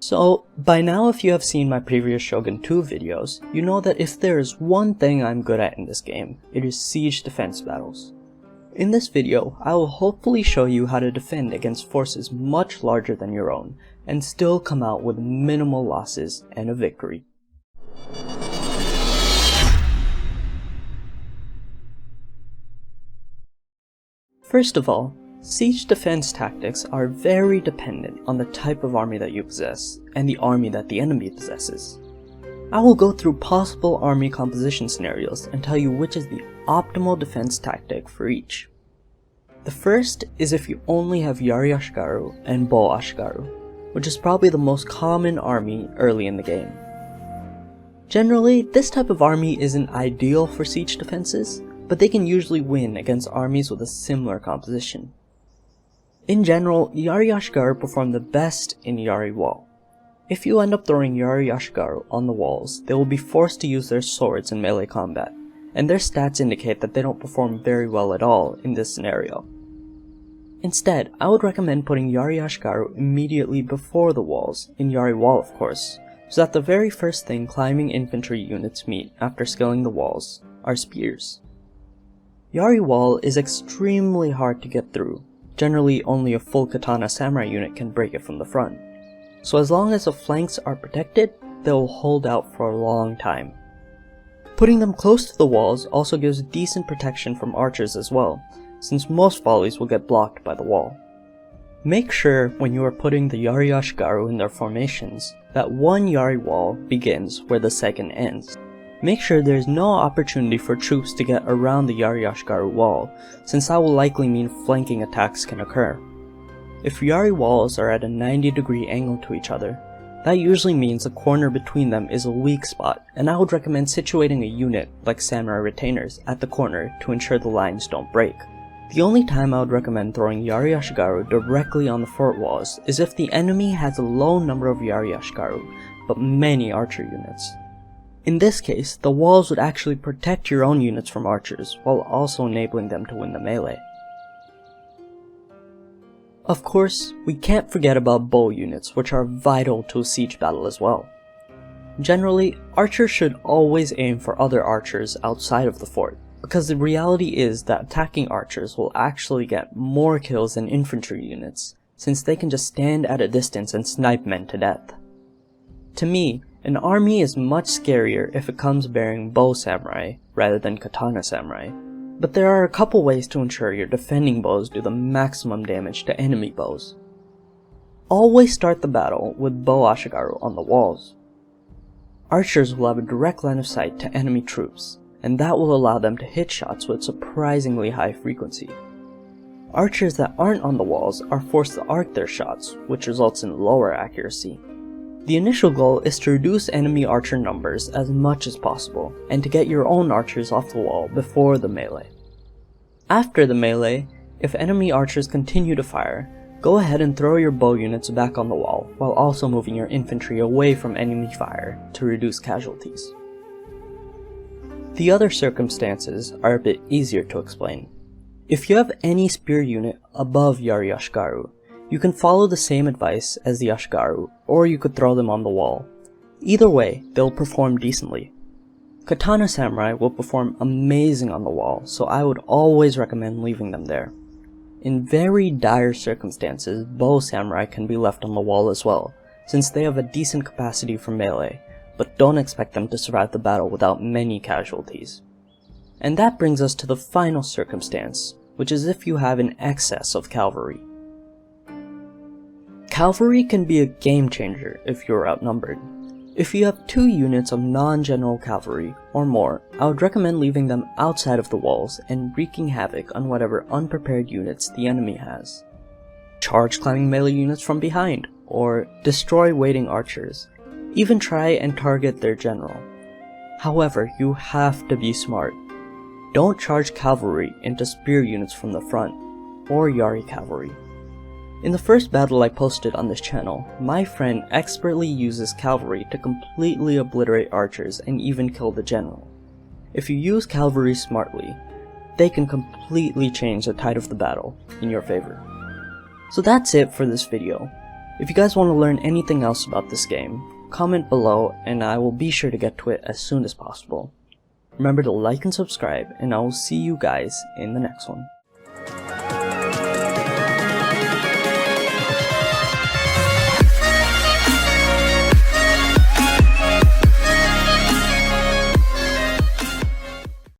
So, by now if you have seen my previous Shogun 2 videos, you know that if there is one thing I'm good at in this game, it is siege defense battles. In this video, I will hopefully show you how to defend against forces much larger than your own, and still come out with minimal losses and a victory. First of all, siege defense tactics are very dependent on the type of army that you possess, and the army that the enemy possesses. I will go through possible army composition scenarios and tell you which is the optimal defense tactic for each. The first is if you only have Yari Ashigaru and Bo Ashigaru, which is probably the most common army early in the game. Generally, this type of army isn't ideal for siege defenses, but they can usually win against armies with a similar composition. In general, Yari Ashigaru perform the best in Yari Wall. If you end up throwing Yari Ashigaru on the walls, they will be forced to use their swords in melee combat, and their stats indicate that they don't perform very well at all in this scenario. Instead, I would recommend putting Yari Ashigaru immediately before the walls, in Yari Wall of course, so that the very first thing climbing infantry units meet after scaling the walls are spears. Yari Wall is extremely hard to get through. Generally, only a full katana samurai unit can break it from the front. So as long as the flanks are protected, they will hold out for a long time. Putting them close to the walls also gives decent protection from archers as well, since most volleys will get blocked by the wall. Make sure when you are putting the Yari Ashigaru in their formations, that one Yari wall begins where the second ends. Make sure there is no opportunity for troops to get around the Yari Ashigaru wall, since that will likely mean flanking attacks can occur. If Yari walls are at a 90-degree angle to each other, that usually means the corner between them is a weak spot, and I would recommend situating a unit, like samurai retainers, at the corner to ensure the lines don't break. The only time I would recommend throwing Yari Ashigaru directly on the fort walls is if the enemy has a low number of Yari Ashigaru, but many archer units. In this case, the walls would actually protect your own units from archers, while also enabling them to win the melee. Of course, we can't forget about bow units, which are vital to a siege battle as well. Generally, archers should always aim for other archers outside of the fort, because the reality is that attacking archers will actually get more kills than infantry units, since they can just stand at a distance and snipe men to death. To me, an army is much scarier if it comes bearing bow samurai rather than katana samurai, but there are a couple ways to ensure your defending bows do the maximum damage to enemy bows. Always start the battle with Bo Ashigaru on the walls. Archers will have a direct line of sight to enemy troops, and that will allow them to hit shots with surprisingly high frequency. Archers that aren't on the walls are forced to arc their shots, which results in lower accuracy. The initial goal is to reduce enemy archer numbers as much as possible, and to get your own archers off the wall before the melee. After the melee, if enemy archers continue to fire, go ahead and throw your bow units back on the wall, while also moving your infantry away from enemy fire to reduce casualties. The other circumstances are a bit easier to explain. If you have any spear unit above Yari Ashigaru, you can follow the same advice as the Ashigaru, or you could throw them on the wall. Either way, they'll perform decently. Katana samurai will perform amazing on the wall, so I would always recommend leaving them there. In very dire circumstances, bow samurai can be left on the wall as well, since they have a decent capacity for melee, but don't expect them to survive the battle without many casualties. And that brings us to the final circumstance, which is if you have an excess of cavalry. Cavalry can be a game changer if you're outnumbered. If you have 2 units of non-general cavalry or more, I would recommend leaving them outside of the walls and wreaking havoc on whatever unprepared units the enemy has. Charge climbing melee units from behind, or destroy waiting archers. Even try and target their general. However, you have to be smart. Don't charge cavalry into spear units from the front, or Yari cavalry. In the first battle I posted on this channel, my friend expertly uses cavalry to completely obliterate archers and even kill the general. If you use cavalry smartly, they can completely change the tide of the battle in your favor. So that's it for this video. If you guys want to learn anything else about this game, comment below and I will be sure to get to it as soon as possible. Remember to like and subscribe, and I will see you guys in the next one.